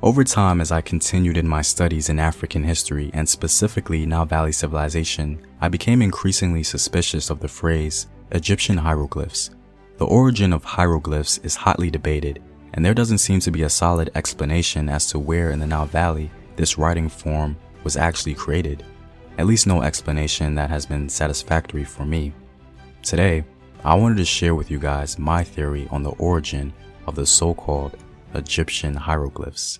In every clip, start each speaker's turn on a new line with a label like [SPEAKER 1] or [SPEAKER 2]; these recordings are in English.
[SPEAKER 1] Over time, as I continued in my studies in African history and specifically Nile Valley civilization, I became increasingly suspicious of the phrase Egyptian hieroglyphs. The origin of hieroglyphs is hotly debated, and there doesn't seem to be a solid explanation as to where in the Nile Valley this writing form was actually created. At least no explanation that has been satisfactory for me. Today, I wanted to share with you guys my theory on the origin of the so-called Egyptian hieroglyphs.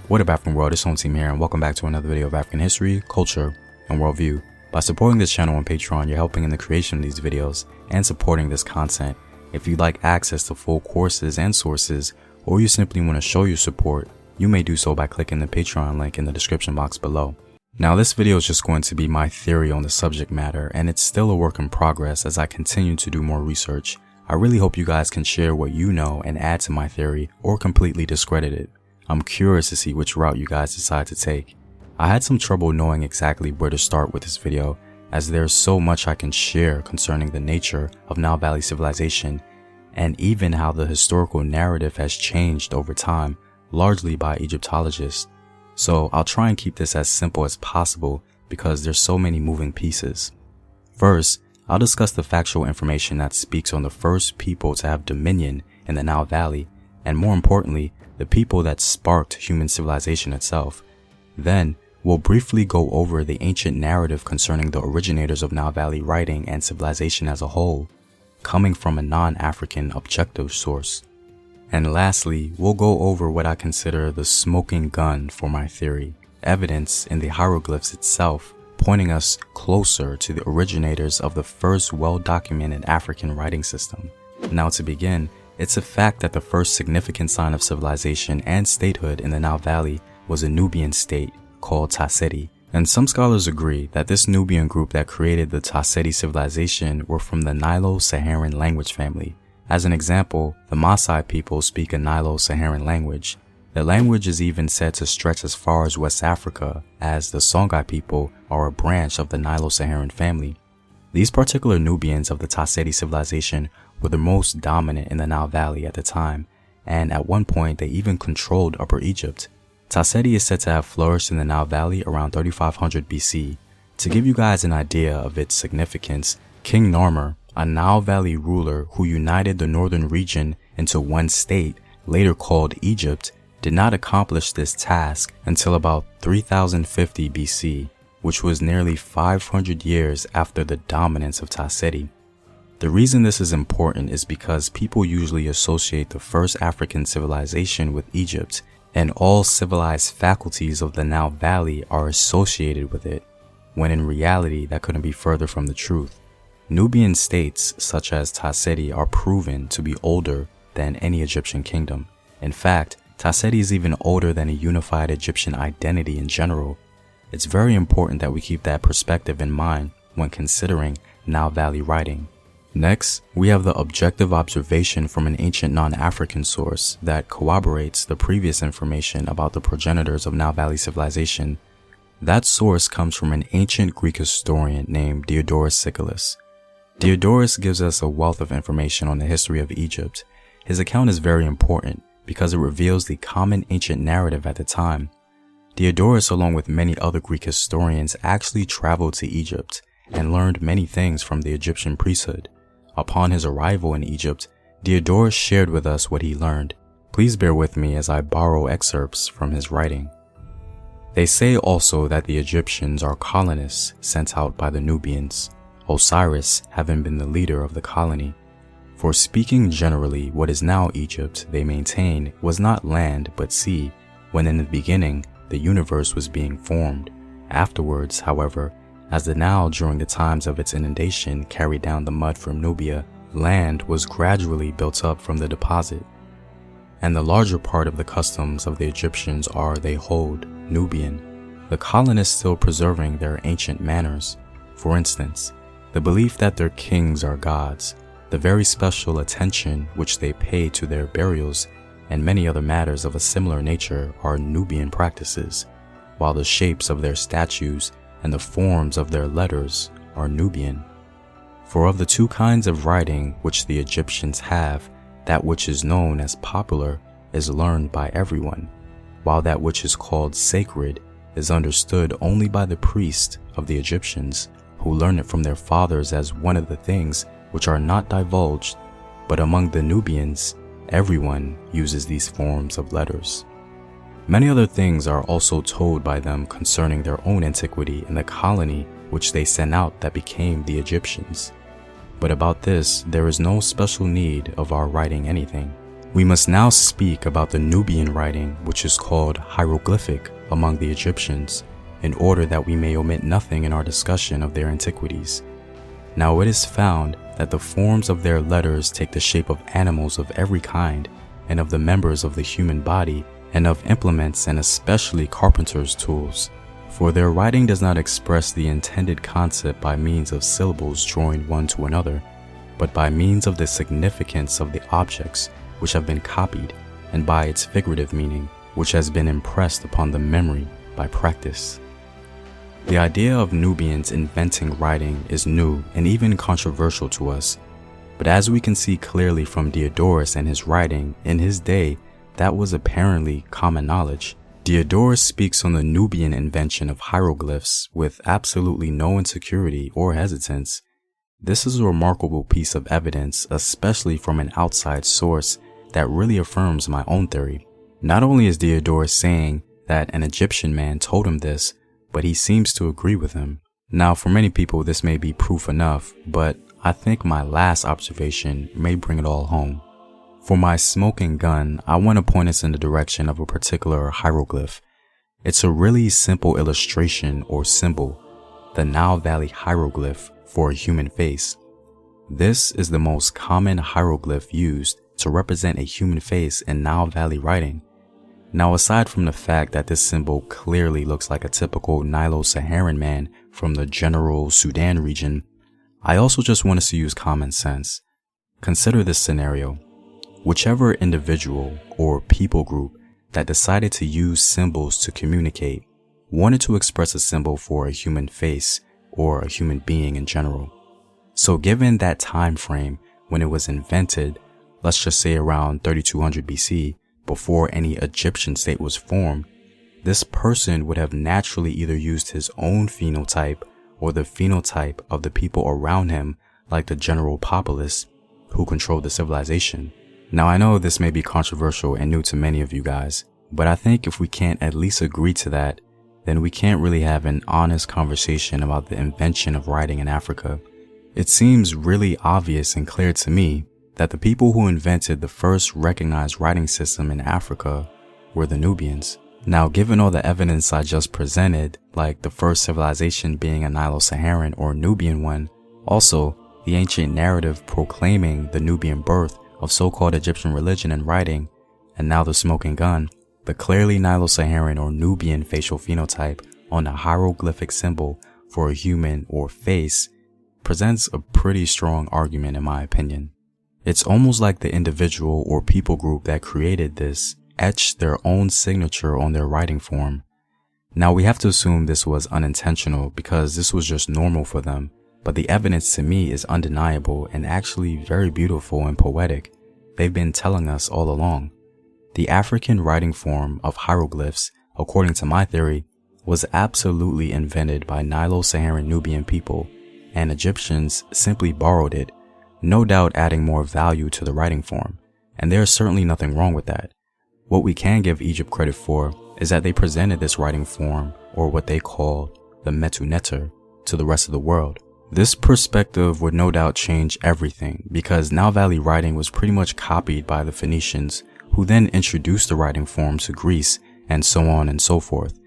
[SPEAKER 1] What up, African world? It's Home Team here, and welcome back to another video of African history, culture, and worldview. By supporting this channel on Patreon, you're helping in the creation of these videos and supporting this content. If you'd like access to full courses and sources, or you simply want to show your support, you may do so by clicking the Patreon link in the description box below. Now, this video is just going to be my theory on the subject matter, and it's still a work in progress as I continue to do more research. I really hope you guys can share what you know and add to my theory, or completely discredit it. I'm curious to see which route you guys decide to take. I had some trouble knowing exactly where to start with this video, as there's so much I can share concerning the nature of Nile Valley civilization, and even how the historical narrative has changed over time, largely by Egyptologists. So I'll try and keep this as simple as possible because there's so many moving pieces. First, I'll discuss the factual information that speaks on the first people to have dominion in the Nile Valley, and more importantly, the people that sparked human civilization itself. Then, we'll briefly go over the ancient narrative concerning the originators of Nile Valley writing and civilization as a whole, coming from a non-African objective source. And lastly, we'll go over what I consider the smoking gun for my theory, evidence in the hieroglyphs itself, pointing us closer to the originators of the first well-documented African writing system. Now, to begin, it's a fact that the first significant sign of civilization and statehood in the Nile Valley was a Nubian state called Tasseti. And some scholars agree that this Nubian group that created the Tasseti civilization were from the nilo-saharan language family. As an example, the Maasai people speak a nilo-saharan language. The language is even said to stretch as far as West Africa, as the Songhai people are a branch of the nilo-saharan family. These particular Nubians of the Tasseti civilization were the most dominant in the Nile Valley at the time, and at one point they even controlled Upper Egypt. Tasseti is said to have flourished in the Nile Valley around 3500 BC. To give you guys an idea of its significance, King Narmer, a Nile Valley ruler who united the northern region into one state, later called Egypt, did not accomplish this task until about 3050 BC, which was nearly 500 years after the dominance of Tasseti. The reason this is important is because people usually associate the first African civilization with Egypt, and all civilized faculties of the Nile Valley are associated with it, when in reality that couldn't be further from the truth. Nubian states such as Tasseti are proven to be older than any Egyptian kingdom. In fact, Tasseti is even older than a unified Egyptian identity in general. It's very important that we keep that perspective in mind when considering Nile Valley writing. Next, we have the objective observation from an ancient non-African source that corroborates the previous information about the progenitors of Nile Valley civilization. That source comes from an ancient Greek historian named Diodorus Siculus. Diodorus gives us a wealth of information on the history of Egypt. His account is very important because it reveals the common ancient narrative at the time. Diodorus, along with many other Greek historians, actually traveled to Egypt and learned many things from the Egyptian priesthood. Upon his arrival in Egypt, Diodorus shared with us what he learned. Please bear with me as I borrow excerpts from his writing. They say also that the Egyptians are colonists sent out by the Nubians, Osiris having been the leader of the colony. For speaking generally, what is now Egypt, they maintain, was not land but sea, when in the beginning the universe was being formed. Afterwards, however, as the Nile during the times of its inundation carried down the mud from Nubia, land was gradually built up from the deposit. And the larger part of the customs of the Egyptians are they hold Nubian, the colonists still preserving their ancient manners. For instance, the belief that their kings are gods, the very special attention which they pay to their burials, and many other matters of a similar nature are Nubian practices, while the shapes of their statues and the forms of their letters are Nubian. For of the two kinds of writing which the Egyptians have, that which is known as popular is learned by everyone, while that which is called sacred is understood only by the priests of the Egyptians, who learn it from their fathers as one of the things which are not divulged, but among the Nubians, everyone uses these forms of letters. Many other things are also told by them concerning their own antiquity in the colony which they sent out that became the Egyptians. But about this, there is no special need of our writing anything. We must now speak about the Nubian writing, which is called hieroglyphic among the Egyptians, in order that we may omit nothing in our discussion of their antiquities. Now it is found that the forms of their letters take the shape of animals of every kind, and of the members of the human body, and of implements, and especially carpenters' tools. For their writing does not express the intended concept by means of syllables joined one to another, but by means of the significance of the objects which have been copied, and by its figurative meaning, which has been impressed upon the memory by practice. The idea of Nubians inventing writing is new and even controversial to us, but as we can see clearly from Diodorus and his writing, in his day, that was apparently common knowledge. Diodorus speaks on the Nubian invention of hieroglyphs with absolutely no insecurity or hesitance. This is a remarkable piece of evidence, especially from an outside source, that really affirms my own theory. Not only is Diodorus saying that an Egyptian man told him this, but he seems to agree with him. Now, for many people, this may be proof enough, but I think my last observation may bring it all home. For my smoking gun, I want to point us in the direction of a particular hieroglyph. It's a really simple illustration or symbol, the Nile Valley hieroglyph for a human face. This is the most common hieroglyph used to represent a human face in Nile Valley writing. Now, aside from the fact that this symbol clearly looks like a typical nilo-saharan man from the general Sudan region, I also just want us to use common sense. Consider this scenario. Whichever individual or people group that decided to use symbols to communicate wanted to express a symbol for a human face or a human being in general. So given that time frame when it was invented, let's just say around 3200 BC, before any Egyptian state was formed, this person would have naturally either used his own phenotype or the phenotype of the people around him, like the general populace who controlled the civilization. Now, I know this may be controversial and new to many of you guys, but I think if we can't at least agree to that, then we can't really have an honest conversation about the invention of writing in Africa. It seems really obvious and clear to me that the people who invented the first recognized writing system in Africa were the Nubians. Now, given all the evidence I just presented, like the first civilization being a nilo-saharan or Nubian one, also the ancient narrative proclaiming the Nubian birth of so-called Egyptian religion and writing, and now the smoking gun, the clearly nilo-saharan or Nubian facial phenotype on a hieroglyphic symbol for a human or face presents a pretty strong argument in my opinion. It's almost like the individual or people group that created this etched their own signature on their writing form. Now we have to assume this was unintentional because this was just normal for them, but the evidence to me is undeniable and actually very beautiful and poetic. They've been telling us all along. The African writing form of hieroglyphs, according to my theory, was absolutely invented by Nilo-Saharan Nubian people, and Egyptians simply borrowed it, no doubt adding more value to the writing form, and there is certainly nothing wrong with that. What we can give Egypt credit for is that they presented this writing form, or what they call the Metu Neter, to the rest of the world. This perspective would no doubt change everything because Nile Valley writing was pretty much copied by the Phoenicians, who then introduced the writing form to Greece and so on and so forth.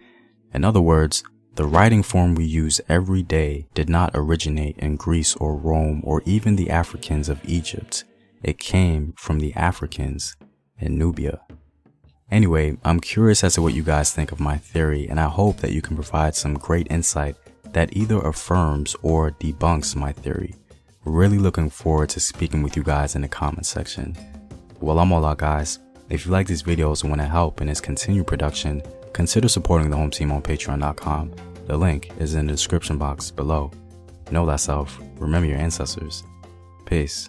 [SPEAKER 1] In other words, the writing form we use every day did not originate in Greece or Rome or even the Africans of Egypt. It came from the Africans in Nubia. Anyway, I'm curious as to what you guys think of my theory, and I hope that you can provide some great insight that either affirms or debunks my theory. Really looking forward to speaking with you guys in the comment section. Well, I'm all out, guys. If you like these videos and want to help in its continued production, consider supporting the home team on patreon.com. The link is in the description box below. Know thyself, remember your ancestors. Peace.